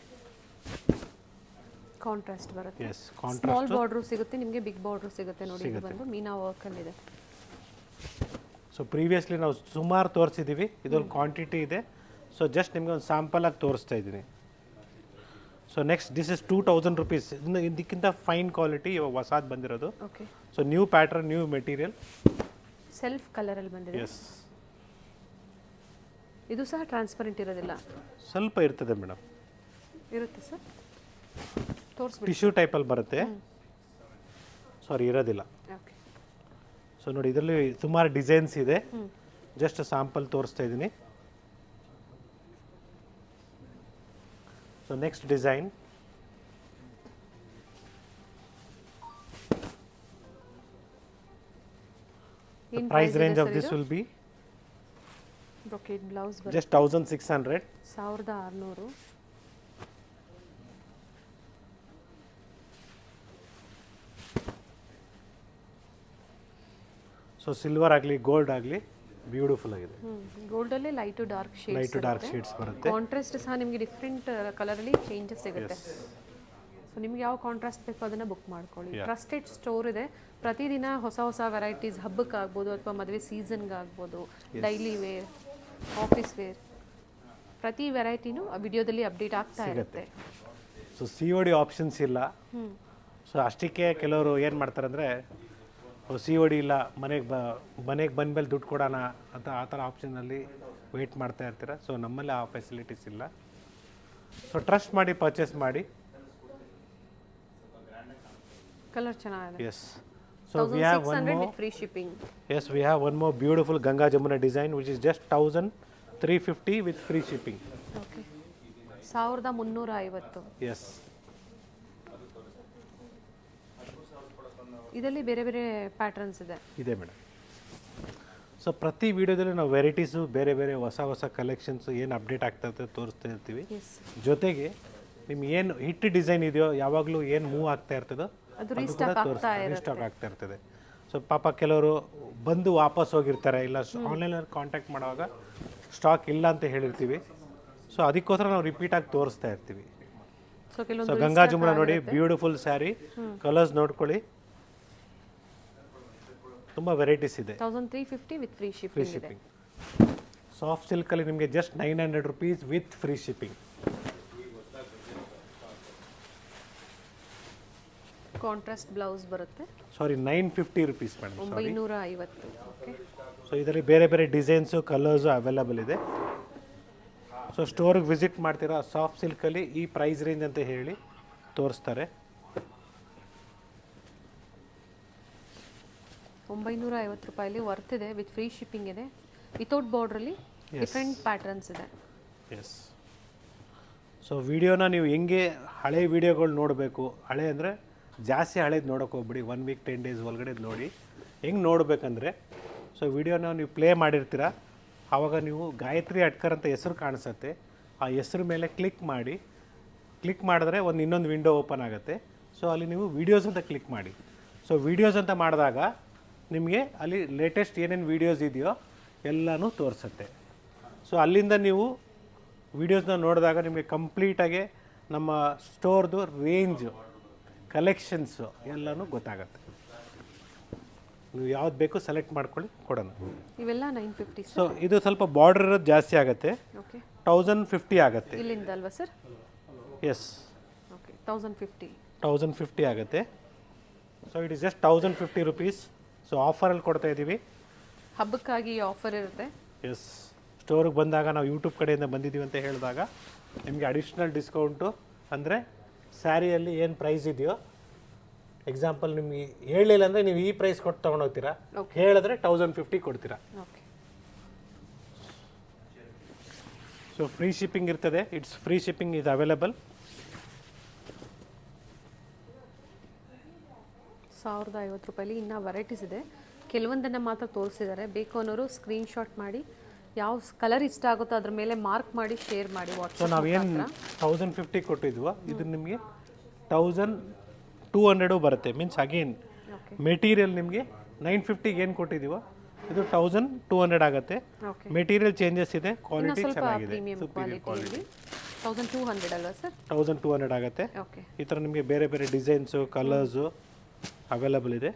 ಕಾಂಟ್ರಾಸ್ಟ್ ಬರುತ್ತೆ. S, contrast. ಸ್ಮಾಲ್ ಬಾರ್ಡರ್ ಸಿಗುತ್ತೆ ನಿಮಗೆ, ಬಿಗ್ ಬಾರ್ಡರ್ ಸಿಗುತ್ತೆ ನೋಡಿ. ಇದು ಬಂದು ಮೀನಾ ವರ್ಕ್ ಅಲ್ಲಿ ಇದೆ. ಸೊ ಪ್ರೀವಿಯಸ್ಲಿ ನಾವು ಸುಮಾರು ತೋರಿಸಿದ್ದೀವಿ, ಇದೊಂದು ಕ್ವಾಂಟಿಟಿ ಇದೆ. ಸೊ ಜಸ್ಟ್ ನಿಮಗೆ ಒಂದು ಸ್ಯಾಂಪಲ್ ಆಗಿ ತೋರಿಸ್ತಾ ಇದ್ದೀನಿ. So next this is 2000 rupees. ಇದಕ್ಕಿಂತ ಫೈನ್ ಕ್ವಾಲಿಟಿ ಇವಾಗ ಹೊಸಾದ್ ಬಂದಿರೋದು. Okay, so new pattern, new material, self ಕಲರಲ್ಲಿ ಬಂದಿದೆ. ಎಸ್. ಇದು ಸಹ ಟ್ರಾನ್ಸ್ಪರೆಂಟ್ ಇರೋದಿಲ್ಲ, ಸ್ವಲ್ಪ ಇರ್ತದೆ ಮೇಡಮ್. ಇರುತ್ತೆ ಸರ್, ತೋರಿಸ್ಬಿಡಿ. ಟಿಶ್ಯೂ ಟೈಪಲ್ಲಿ ಬರುತ್ತೆ, ಸಾರಿ ಇರೋದಿಲ್ಲ. ಓಕೆ, ಸೊ ನೋಡಿ ಇದರಲ್ಲಿ ಸುಮಾರು ಡಿಸೈನ್ಸ್ ಇದೆ, ಜಸ್ಟ್ ಸ್ಯಾಂಪಲ್ ತೋರಿಸ್ತಾ ಇದ್ದೀನಿ. So next design, price range of this will be brocade blouse just 1600. 1600. So silver ಆಗಲಿ ಗೋಲ್ಡ್ ಆಗಲಿ ಬ್ಯೂಟಿಫುಲ್ ಆಗಿದೆ. ಗೋಲ್ಡ್ ಅಲ್ಲಿ light to dark shades, light to dark shades ಬರುತ್ತೆ. ಕಾಂಟ್ರಾಸ್ಟ್ ಸಹ ನಿಮಗೆ ಡಿಫರೆಂಟ್ ಕಲರ್ ಅಲ್ಲಿ ಚೇಂಜಸ್ ಸಿಗುತ್ತೆ. ಸೊ ನಿಮ್ಗೆ ಯಾವ ಕಾಂಟ್ರಾಸ್ಟ್ ಬೇಕೋ ಅದನ್ನ ಬುಕ್ ಮಾಡ್ಕೊಳ್ಳಿ. ಟ್ರಸ್ಟೆಡ್ ಸ್ಟೋರ್ ಇದೆ, ಪ್ರತಿದಿನ ಹೊಸ ಹೊಸ ವೆರೈಟೀಸ್, ಹಬ್ಬಕ್ಕೆ ಆಗ್ಬೋದು ಅಥವಾ ಮದುವೆ ಸೀಸನ್ಗೆ ಆಗ್ಬೋದು, ಡೈಲಿ ವೇರ್, ಆಫೀಸ್ ವೇರ್, ಪ್ರತಿ ವೆರೈಟಿನೂ ವಿಡಿಯೋದಲ್ಲಿ ಅಪ್ಡೇಟ್ ಆಗ್ತಾ ಇರುತ್ತೆ. So C O D options ಇಲ್ಲ. ಸೊ ಅಷ್ಟಕ್ಕೆ ಕೆಲವರು ಏನು ಮಾಡ್ತಾರೆ ಅಂದರೆ ಸಿ ಒ ಡಿ ಇಲ್ಲ, ಮನೆಗೆ ಬಂದಮೇಲೆ ದುಡ್ಡು ಕೊಡೋಣ ಅಂತ ಆ ಥರ ಆಪ್ಷನಲ್ಲಿ ವೆಯ್ಟ್ ಮಾಡ್ತಾ ಇರ್ತೀರ. ಸೊ ನಮ್ಮಲ್ಲಿ ಆ ಫೆಸಿಲಿಟೀಸ್ ಇಲ್ಲ. ಸೊ ಟ್ರಸ್ಟ್ ಮಾಡಿ ಪರ್ಚೇಸ್ ಮಾಡಿ. ಕಲರ್ ಚೆನ್ನಾಗಿದೆ. Yes. So we have one 1600 more. With free shipping. Yes, we have one more beautiful Ganga Jamuna design which is just 1350 with free shipping. Okay 1350. Yes. ಇದರಲ್ಲಿ ಬೇರೆ ಬೇರೆ patterns ಇದೆ. ಇದೆ madam. So ಪ್ರತಿ ವಿಡಿಯೋದಲ್ಲಿ ನಾವು ವೆರೈಟೀಸು ಬೇರೆ ಬೇರೆ ಹೊಸ ಕಲೆಕ್ಷನ್ಸು ಏನು ಅಪ್ಡೇಟ್ ಆಗ್ತಾ ಇರ್ತದೆ ತೋರಿಸ್ತಾ ಇರ್ತೀವಿ. ಎಸ್. ಜೊತೆಗೆ ನಿಮ್ಗೆ ಏನು ಹಿಟ್ ಡಿಸೈನ್ ಇದೆಯೋ ಯಾವಾಗಲೂ ಏನು ಮೂವ್ ಆಗ್ತಾ ಇರ್ತದೋ ಅದು ರೀಸ್ಟಾಕ್ ರೀಸ್ಟಾಕ್ ಆಗ್ತಾ ಇರ್ತದೆ. ಸೊ ಪಾಪ ಕೆಲವರು ಬಂದು ವಾಪಸ್ ಹೋಗಿರ್ತಾರೆ, ಇಲ್ಲ ಆನ್ಲೈನಲ್ಲಿ ಕಾಂಟ್ಯಾಕ್ಟ್ ಮಾಡುವಾಗ ಸ್ಟಾಕ್ ಇಲ್ಲ ಅಂತ ಹೇಳಿರ್ತೀವಿ. ಸೊ ಅದಕ್ಕೋಸ್ಕರ ನಾವು ರಿಪೀಟಾಗಿ ತೋರಿಸ್ತಾ ಇರ್ತೀವಿ. ಸೊ ಸೊ ಗಂಗಾ ಜಮುನ ನೋಡಿ, ಬ್ಯೂಟಿಫುಲ್ ಸ್ಯಾರಿ, ಕಲರ್ಸ್ ನೋಡ್ಕೊಳ್ಳಿ, ತುಂಬ ವೆರೈಟೀಸ್ ಇದೆ. 1350 ವಿತ್ ಫ್ರೀ ಫ್ರೀ ಶಿಪ್ಪಿಂಗ್ ಇದೆ. ಶಿಪ್ಪಿಂಗ್. ಸಾಫ್ಟ್ ಸಿಲ್ಕಲ್ಲಿ ನಿಮಗೆ just 900 rupees with free shipping. Contrast blouse ಬರುತ್ತೆ. ಸಾರಿ 950 rupees ಮೇಡಮ್. 950. ಓಕೆ. ಸೊ ಇದರಲ್ಲಿ ಬೇರೆ ಬೇರೆ ಡಿಸೈನ್ಸು ಕಲರ್ಸು ಅವೈಲಬಲ್ ಇದೆ. ಸೊ ಸ್ಟೋರಿಗೆ ವಿಸಿಟ್ ಮಾಡ್ತೀರಾ, ಸಾಫ್ಟ್ ಸಿಲ್ಕಲ್ಲಿ ಈ ಪ್ರೈಸ್ ರೇಂಜ್ ಅಂತ ಹೇಳಿ ತೋರಿಸ್ತಾರೆ. 950 ರೂಪಾಯಲ್ಲಿ ವರ್ತ್ ಇದೆ, ವಿತ್ ಫ್ರೀ ಶಿಪ್ಪಿಂಗ್ ಇದೆ, ವಿತೌಟ್ ಬಾರ್ಡ್ರಲ್ಲಿ ಡಿಫ್ರೆಂಟ್ ಪ್ಯಾಟರ್ನ್ಸ್ ಇದೆ. ಎಸ್. ಸೊ ವಿಡಿಯೋನ ನೀವು ಹೆಂಗೆ ಹಳೆ ವಿಡಿಯೋಗಳು ನೋಡಬೇಕು, ಹಳೆ ಅಂದರೆ ಜಾಸ್ತಿ ಹಳೇದು ನೋಡೋಕೆ ಹೋಗ್ಬಿಡಿ, 1 week 10 days ಒಳಗಡೆ ನೋಡಿ. ಹೆಂಗೆ ನೋಡಬೇಕಂದ್ರೆ, ಸೊ ವಿಡಿಯೋನ ನೀವು ಪ್ಲೇ ಮಾಡಿರ್ತೀರ, ಆವಾಗ ನೀವು ಗಾಯತ್ರಿ ಅಟ್ಕರ್ ಅಂತ ಹೆಸರು ಕಾಣಿಸುತ್ತೆ, ಆ ಹೆಸರು ಮೇಲೆ ಕ್ಲಿಕ್ ಮಾಡಿ. ಕ್ಲಿಕ್ ಮಾಡಿದ್ರೆ ಇನ್ನೊಂದು ವಿಂಡೋ ಓಪನ್ ಆಗುತ್ತೆ. ಸೊ ಅಲ್ಲಿ ನೀವು ವೀಡಿಯೋಸ್ ಅಂತ ಕ್ಲಿಕ್ ಮಾಡಿ. ಸೊ ವೀಡಿಯೋಸ್ ಅಂತ ಮಾಡಿದಾಗ ನಿಮಗೆ ಅಲ್ಲಿ ಲೇಟೆಸ್ಟ್ ಏನೇನು ವೀಡಿಯೋಸ್ ಇದೆಯೋ ಎಲ್ಲನೂ ತೋರಿಸುತ್ತೆ. ಸೊ ಅಲ್ಲಿಂದ ನೀವು ವೀಡಿಯೋಸ್ನ ನೋಡಿದಾಗ ನಿಮಗೆ ಕಂಪ್ಲೀಟಾಗಿ ನಮ್ಮ ಸ್ಟೋರ್ದು ರೇಂಜು, ಕಲೆಕ್ಷನ್ಸು ಎಲ್ಲನೂ ಗೊತ್ತಾಗುತ್ತೆ. ನೀವು ಯಾವ್ದು ಬೇಕು ಸೆಲೆಕ್ಟ್ ಮಾಡ್ಕೊಳ್ಳಿ, ಕೊಡೋಣ. ಇವೆಲ್ಲ 950. ಸೊ ಇದು ಸ್ವಲ್ಪ ಬಾರ್ಡರ್ ಇರೋದು ಜಾಸ್ತಿ ಆಗುತ್ತೆ, ಓಕೆ. 1050 ಆಗುತ್ತೆ. ಇಲ್ಲಿಂದ ಅಲ್ವಾ ಸರ್? ಎಸ್. ಓಕೆ. 1050. 1050 ಆಗುತ್ತೆ. So it is just 1050 rupees. So ಆಫರಲ್ಲಿ ಕೊಡ್ತಾ ಇದ್ದೀವಿ. ಹಬ್ಬಕ್ಕಾಗಿ ಆಫರ್ ಇರುತ್ತೆ. ಎಸ್. ಸ್ಟೋರಿಗೆ ಬಂದಾಗ ನಾವು ಯೂಟ್ಯೂಬ್ ಕಡೆಯಿಂದ ಬಂದಿದ್ದೀವಿ ಅಂತ ಹೇಳಿದಾಗ ನಿಮಗೆ ಅಡಿಷ್ನಲ್ ಡಿಸ್ಕೌಂಟು, ಅಂದರೆ ಸ್ಯಾರಿಯಲ್ಲಿ ಏನು ಪ್ರೈಸ್ ಇದೆಯೋ, ಎಕ್ಸಾಂಪಲ್ ನಿಮಗೆ ಹೇಳಲಿಲ್ಲ ಅಂದರೆ ನೀವು ಈ ಪ್ರೈಸ್ ಕೊಟ್ಟು ತೊಗೊಂಡೋಗ್ತೀರಾ, ಹೇಳಿದ್ರೆ 1050 ಕೊಡ್ತೀರಾ. ಓಕೆ. ಸೊ ಫ್ರೀ ಶಿಪ್ಪಿಂಗ್ ಇರ್ತದೆ. It's free shipping is available. 1050 ರೂಪಾಯಲ್ಲಿ ಇನ್ನೂ ವೆರೈಟೀಸ್ ಇದೆ. ಕೆಲವೊಂದನ್ನು ಮಾತ್ರ ತೋರಿಸಿದ್ದಾರೆ. ಬೇಕು ಅನ್ನೋರು ಸ್ಕ್ರೀನ್ಶಾಟ್ ಮಾಡಿ ಯಾವ ಕಲರ್ ಇಷ್ಟ ಆಗುತ್ತೋ ಅದ್ರ ಮೇಲೆ ಮಾರ್ಕ್ ಮಾಡಿ ಶೇರ್ ಮಾಡಿ ಸೊ ವಾಟ್ಸಪ್. ನಾವೇನು 1050 ಕೊಟ್ಟಿದ್ವೋ ಇದು ನಿಮಗೆ 1200 ಬರುತ್ತೆ. ಮೀನ್ಸ್ ಅಗೇನ್ ಮೆಟೀರಿಯಲ್ ನಿಮಗೆ 950 ಏನು ಕೊಟ್ಟಿದ್ದೀವೋ ಇದು 1200 ಆಗುತ್ತೆ. ಓಕೆ. ಮೆಟೀರಿಯಲ್ ಚೇಂಜಸ್ ಇದೆ, ಕ್ವಾಲಿಟಿ ಸ್ವಲ್ಪ ಚೆನ್ನಾಗಿದೆ, ಪ್ರೀಮಿಯಂ ಕ್ವಾಲಿಟಿಯಲ್ಲಿ 1200 ಅಲ್ವಾ ಸರ್? 1200 ಆಗುತ್ತೆ. ಓಕೆ. ಈ ಥರ ನಿಮಗೆ ಬೇರೆ ಬೇರೆ ಡಿಸೈನ್ಸು ಕಲರ್ಸು ಅವೈಲಬಲ್ ಇದೆ.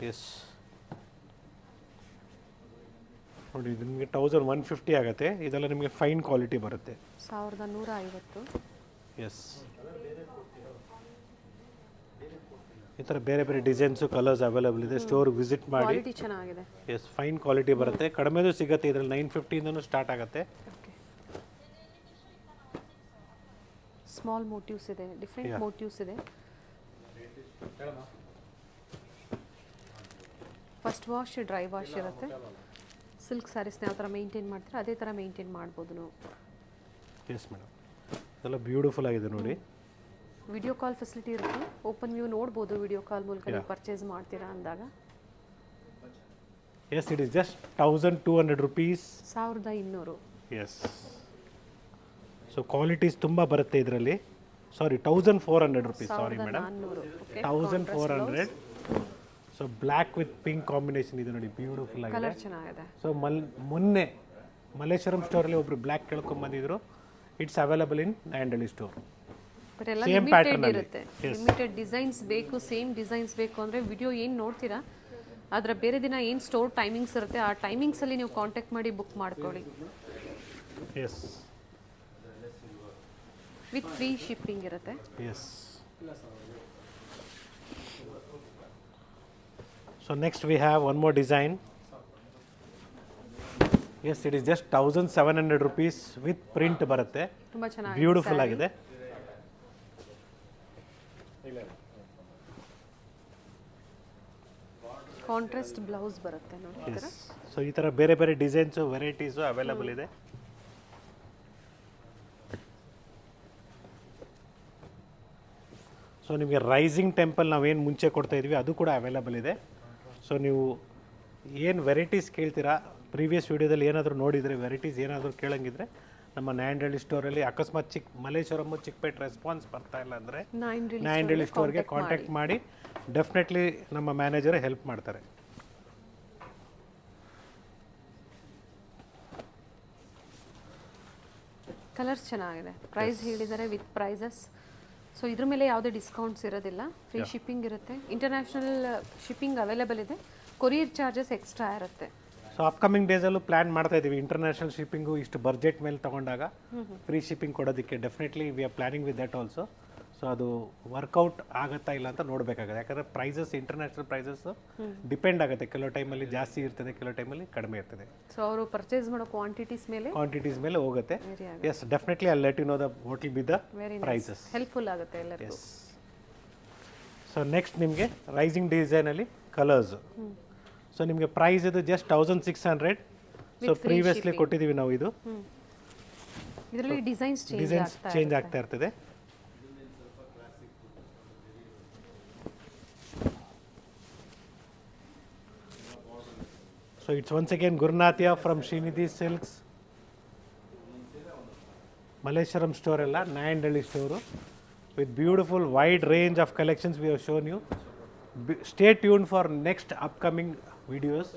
ಎಸ್ ನೋಡಿ, ಇದು ನಿಮಗೆ 1150 ಆಗುತ್ತೆ. ಇದೆಲ್ಲ ನಿಮಗೆ ಫೈನ್ ಕ್ವಾಲಿಟಿ ಬರುತ್ತೆ. 1150. ಎಸ್. ಈ ಥರ ಬೇರೆ ಬೇರೆ ಡಿಸೈನ್ಸು ಕಲರ್ಸ್ ಅವೈಲಬಲ್ ಇದೆ. ಸ್ಟೋರ್ ವಿಸಿಟ್ ಮಾಡಿ. ಕ್ವಾಲಿಟಿ ಚೆನ್ನಾಗಿದೆ. ಎಸ್, ಫೈನ್ ಕ್ವಾಲಿಟಿ ಬರುತ್ತೆ. ಕಡಿಮೆದು ಸಿಗುತ್ತೆ ಇದರಲ್ಲಿ. 950 ಸ್ಟಾರ್ಟ್ ಆಗುತ್ತೆ. ಓಕೆ. ಸ್ಮಾಲ್ ಮೋಟಿವ್ಸ್ ಇದೆ, ಡಿಫ್ರೆಂಟ್ ಮೋಟಿವ್ಸ್ ಇದೆ. ಫಸ್ಟ್ ವಾಶ್, ಡ್ರೈ ವಾಶ್ ಇರುತ್ತೆ. ಸಿಲ್ಕ್ ಸ್ಯಾರೀಸ್ನ ಯಾವ ಥರ ಮೇಂಟೈನ್ ಮಾಡ್ತೀರಾ ಅದೇ ಥರ ಮೇಂಟೈನ್ ಮಾಡ್ಬೋದು ನಾವು. ಎಸ್ ಮೇಡಮ್, ಇದೆಲ್ಲ ಬ್ಯೂಟಿಫುಲ್ ಆಗಿದೆ ನೋಡಿ. ವಿಡಿಯೋ ಕಾಲ್ ಫೆಸಿಲಿಟಿ ಇರುತ್ತೆ. ಓಪನ್ ವ್ಯೂ ನೋಡ್ಬೋದು ವಿಡಿಯೋ ಕಾಲ್ ಮೂಲಕ ನೀವು ಪರ್ಚೇಸ್ ಮಾಡ್ತೀರಾ ಅಂದಾಗ. Yes, it is just 1200 rupees. 1200. Yes. So qualities ತುಂಬ ಬರುತ್ತೆ ಇದರಲ್ಲಿ. Sorry, 1400 rupees. Sorry madam, 1400. So black with pink combination ಇದೆ ನೋಡಿ, ಬ್ಯೂಟಿಫುಲ್ ಆಗಿದೆ. ಕಲರ್ ಚೆನ್ನಾಗಿದೆ. ಸೊ ಮೊನ್ನೆ ಮಲ್ಲೇಶ್ವರಂ ಸ್ಟೋರಲ್ಲಿ ಒಬ್ರು ಬ್ಲ್ಯಾಕ್ ಕೇಳ್ಕೊಂಬಂದಿದ್ರು. It's available in Nayandahalli store. But ಎಲ್ಲ ಲಿಮಿಟೆಡ್ ಇರುತ್ತೆ. ಲಿಮಿಟೆಡ್ ಡಿಸೈನ್ಸ್ ಬೇಕು, ಸೇಮ್ ಡಿಸೈನ್ಸ್ ಬೇಕು ಅಂದರೆ ವಿಡಿಯೋ ಏನು ನೋಡ್ತೀರಾ ಅದರ ಬೇರೆ ದಿನ ಏನು ಸ್ಟೋರ್ ಟೈಮಿಂಗ್ಸ್ ಇರುತ್ತೆ ಆ ಟೈಮಿಂಗ್ಸಲ್ಲಿ ನೀವು ಕಾಂಟ್ಯಾಕ್ಟ್ ಮಾಡಿ ಬುಕ್ ಮಾಡ್ಕೊಳ್ಳಿ. ಎಸ್ ವಿತ್ ಫ್ರೀ ಶಿಪ್ಪಿಂಗ್ ಇರುತ್ತೆ. Yes. So next we have one more design. Yes, it is just 1700 rupees with print ಬರುತ್ತೆ. ತುಂಬ ಚೆನ್ನಾಗಿ ಬ್ಯೂಟಿಫುಲ್ ಆಗಿದೆ. ಕಾಂಟ್ರಾಸ್ಟ್ ಬ್ಲೌಸ್ ಬರುತ್ತೆ ನೋಡಿ. ಸೊ ಈ ಥರ ಬೇರೆ ಬೇರೆ ಡಿಸೈನ್ಸು ವೆರೈಟೀಸು ಅವೈಲಬಲ್ ಇದೆ. ಸೊ ನಿಮಗೆ ರೈಸಿಂಗ್ ಟೆಂಪಲ್ ನಾವೇನು ಮುಂಚೆ ಕೊಡ್ತಾ ಇದ್ವಿ ಅದು ಕೂಡ ಅವೈಲಬಲ್ ಇದೆ. ಸೊ ನೀವು ಏನು ವೆರೈಟೀಸ್ ಕೇಳ್ತೀರಾ, ಪ್ರೀವಿಯಸ್ ವೀಡಿಯೋದಲ್ಲಿ ಏನಾದರೂ ನೋಡಿದರೆ ವೆರೈಟೀಸ್ ಏನಾದರೂ ಕೇಳಂಗಿದ್ರೆ ನಮ್ಮ ನಾಯಂಡಹಳ್ಳಿ ಸ್ಟೋರಲ್ಲಿ ಅಕಸ್ಮಾತ್ ಮಲ್ಲೇಶ್ವರಂ ಚಿಕ್ಕಪೇಟೆ ರೆಸ್ಪಾನ್ಸ್ ಬರ್ತಾ ಇಲ್ಲ ಅಂದರೆ ನಾಯಂಡಹಳ್ಳಿ ಸ್ಟೋರ್ಗೆ ಕಾಂಟ್ಯಾಕ್ಟ್ ಮಾಡಿ, ಡೆಫಿನೆಟ್ಲಿ ನಮ್ಮ ಮ್ಯಾನೇಜರ್ ಹೆಲ್ಪ್ ಮಾಡ್ತಾರೆ. ಕಲರ್ಸ್ ಚೆನ್ನಾಗಿದೆ. ಪ್ರೈಸ್ ಹೇಳಿದ್ದಾರೆ ವಿತ್ ಪ್ರೈಸಸ್. ಸೊ ಇದ್ರ ಮೇಲೆ ಯಾವುದೇ ಡಿಸ್ಕೌಂಟ್ಸ್ ಇರೋದಿಲ್ಲ. ಫ್ರೀ ಶಿಪ್ಪಿಂಗ್ ಇರುತ್ತೆ. ಇಂಟರ್ನ್ಯಾಷನಲ್ ಶಿಪ್ಪಿಂಗ್ ಅವೈಲೇಬಲ್ ಇದೆ. ಕೊರಿಯರ್ ಚಾರ್ಜಸ್ ಎಕ್ಸ್ಟ್ರಾ ಇರುತ್ತೆ. ಸೊ ಅಪ್ಕಮಿಂಗ್ ಡೇಸಲ್ಲೂ ಪ್ಲ್ಯಾನ್ ಮಾಡ್ತಾ ಇದ್ದೀವಿ ಇಂಟರ್ನ್ಯಾಷನಲ್ ಶಿಪ್ಪಿಂಗು ಇಷ್ಟು ಬಜೆಟ್ ಮೇಲೆ ತೊಗೊಂಡಾಗ ಫ್ರೀ ಶಿಪ್ಪಿಂಗ್ ಕೊಡೋದಕ್ಕೆ. Definitely we are planning with that also. So ಅದು ವರ್ಕೌಟ್ ಆಗುತ್ತಾ ಇಲ್ಲ ಅಂತ ನೋಡಬೇಕಾಗುತ್ತೆ. ಯಾಕಂದರೆ ಪ್ರೈಸಸ್ ಇಂಟರ್ನ್ಯಾಷನಲ್ ಪ್ರೈಸಸ್ ಡಿಪೆಂಡ್ ಆಗುತ್ತೆ. ಕೆಲವು ಟೈಮಲ್ಲಿ ಜಾಸ್ತಿ ಇರ್ತದೆ, ಕೆಲವು ಟೈಮಲ್ಲಿ ಕಡಿಮೆ ಇರ್ತದೆ. ಸೊ ಅವರು ಪರ್ಚೇಸ್ ಮಾಡೋ ಕ್ವಾಂಟಿಟೀಸ್ ಮೇಲೆ ಹೋಗುತ್ತೆ. Yes, definitely I let you know the what will be the prices. Helpful ಆಗುತ್ತೆ ಎಲ್ಲರಿಗೂ. ಸೊ ನೆಕ್ಸ್ಟ್ ನಿಮಗೆ ರೈಸಿಂಗ್ ಡಿಸೈನಲ್ಲಿ ಕಲರ್ಸ್. ಸೊ ನಿಮಗೆ ಪ್ರೈಸ್ ಇದು ಜಸ್ಟ್ 1600. ಸೊ ಪ್ರೀವಿಯಸ್ಲಿ ಕೊಟ್ಟಿದ್ದೀವಿ ನಾವು. ಇದು ಇದರಲ್ಲಿ ಡಿಸೈನ್ಸ್ ಚೇಂಜ್ ಆಗ್ತಾ ಇರ್ತದೆ. So it's once again Gurunathiya from Srinidhi silks. Malleswaram store ಎಲ್ಲ Nayandahalli store with beautiful wide range of collections we have shown you. Stay tuned for next upcoming videos.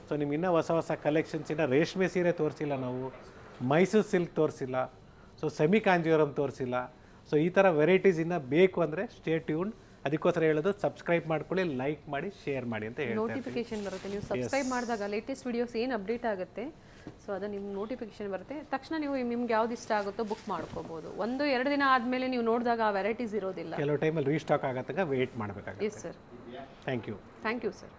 So ನಿಮ್ಗೆ ಇನ್ನೂ ಹೊಸ ಹೊಸ ಕಲೆಕ್ಷನ್ಸ್, ಇನ್ನು ರೇಷ್ಮೆ ಸೀರೆ ತೋರಿಸಿಲ್ಲ ನಾವು, ಮೈಸೂರು ಸಿಲ್ಕ್ ತೋರಿಸಿಲ್ಲ, ಸೊ ಸೆಮಿ ಕಾಂಜೀವರಂ ತೋರಿಸಿಲ್ಲ. ಸೊ ಈ ಥರ ವೆರೈಟೀಸ್ ಇನ್ನೂ ಬೇಕು ಅಂದರೆ ಸ್ಟೇ ಟ್ಯೂನ್. ಅದಕ್ಕೋಸ್ಕರ ಹೇಳೋದು ಸಬ್ಸ್ಕ್ರೈಬ್ ಮಾಡ್ಕೊಳ್ಳಿ, ಲೈಕ್ ಮಾಡಿ, ಶೇರ್ ಮಾಡಿ ಅಂತ ಹೇಳ್ತಾರೆ. ನೋಟಿಫಿಕೇಶನ್ ಬರುತ್ತೆ. ನೀವು ಸಬ್ಸ್ಕ್ರೈಬ್ ಮಾಡಿದಾಗ ಲೇಟೆಸ್ಟ್ ವಿಡಿಯೋಸ್ ಏನು ಅಪ್ಡೇಟ್ ಆಗುತ್ತೆ ಸೊ ಅದು ನಿಮ್ಗೆ ನೋಟಿಫಿಕೇಶನ್ ಬರುತ್ತೆ. ತಕ್ಷಣ ನೀವು ನಿಮ್ಗೆ ಯಾವ್ದು ಇಷ್ಟ ಆಗುತ್ತೋ ಬುಕ್ ಮಾಡ್ಕೋಬೋದು. 1-2 ದಿನ ಆದಮೇಲೆ ನೀವು ನೋಡಿದಾಗ ಆ ವೆರೈಟೀಸ್ ಇರೋದಿಲ್ಲ. ಕೆಲವು ಟೈಮಲ್ಲಿ ರೀಸ್ಟಾಕ್ ಆಗತ್ತಾಗ ವೆಯ್ಟ್ ಮಾಡಬೇಕಾಗುತ್ತೆ. Yes sir. Thank you. Thank you sir.